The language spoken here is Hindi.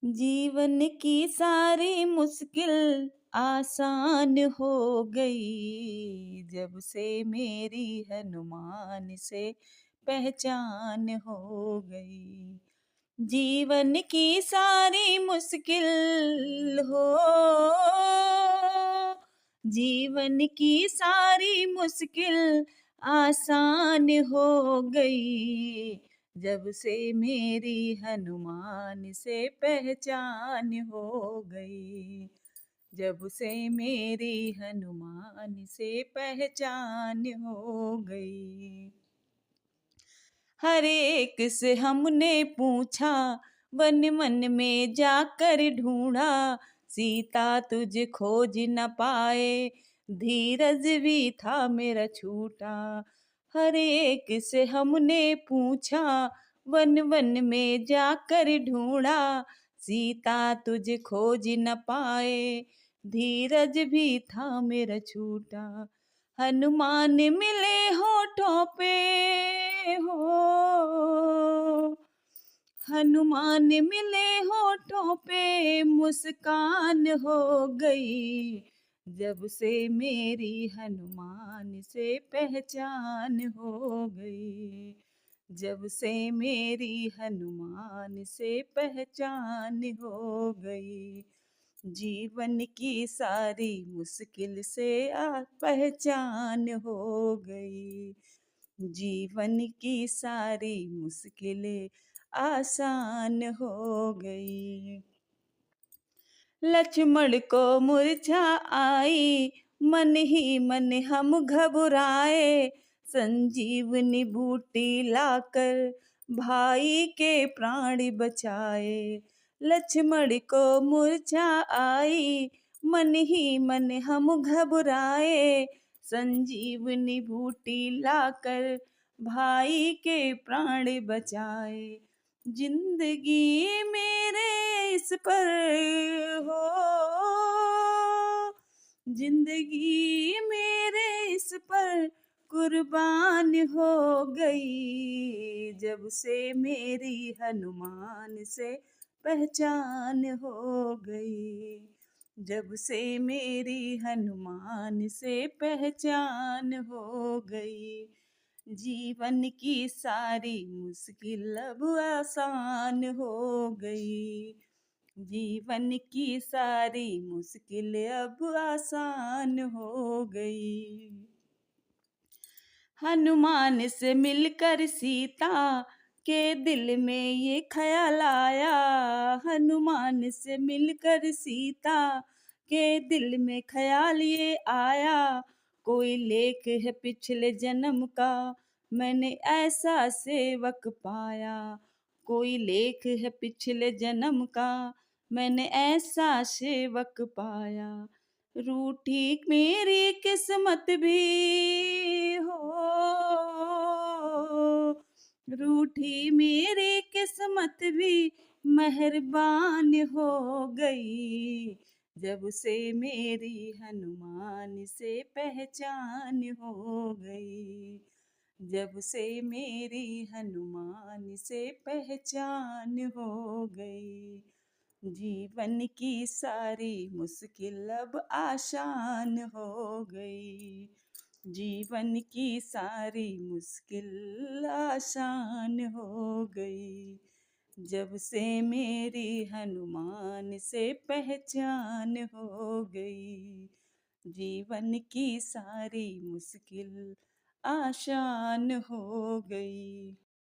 जीवन की सारी मुश्किल आसान हो गई जब से मेरी हनुमान से पहचान हो गई। जीवन की सारी मुश्किल हो, जीवन की सारी मुश्किल आसान हो गई जब से मेरी हनुमान से पहचान हो गई। जब से मेरी हनुमान से पहचान हो गई। हर एक से हमने पूछा, वन मन में जाकर ढूंढा, सीता तुझे खोज न पाए, धीरज भी था मेरा छूटा। हर एक से हमने पूछा, वन वन में जाकर ढूंढा, सीता तुझे खोज न पाए, धीरज भी था मेरा छूटा। हनुमान मिले होठों पे हो, हनुमान मिले होठों पे मुस्कान हो गई जब से मेरी हनुमान से पहचान हो गई। जब से मेरी हनुमान से पहचान हो गई। जीवन की सारी मुश्किल से पहचान हो गई। जीवन की सारी मुश्किलें आसान हो गई। लक्ष्मण को मूर्छा आई, मन ही मन हम घबराए, संजीवनी बूटी लाकर भाई के प्राण बचाए। लक्ष्मण को मूर्छा आई, मन ही मन हम घबराए, संजीवनी बूटी लाकर भाई के प्राण बचाए। जिंदगी मेरे इस पर हो, जिंदगी मेरे इस पर कुर्बान हो गई जब से मेरी हनुमान से पहचान हो गई। जब से मेरी हनुमान से पहचान हो गई। जीवन की सारी मुश्किल अब आसान हो गई। जीवन की सारी मुश्किल अब आसान हो गई। हनुमान से मिलकर सीता के दिल में ये ख्याल आया, हनुमान से मिलकर सीता के दिल में ख्याल ये आया, कोई लेख है पिछले जन्म का, मैंने ऐसा सेवक पाया। कोई लेख है पिछले जन्म का, मैंने ऐसा सेवक पाया। रूठी मेरी किस्मत भी हो, रूठी मेरी किस्मत भी मेहरबान हो गई जब से मेरी हनुमान से पहचान हो गई। जब से मेरी हनुमान से पहचान हो गई। जीवन की सारी मुश्किल अब आसान हो गई। जीवन की सारी मुश्किल आसान हो गई जब से मेरी हनुमान से पहचान हो गई। जीवन की सारी मुश्किल आसान हो गई।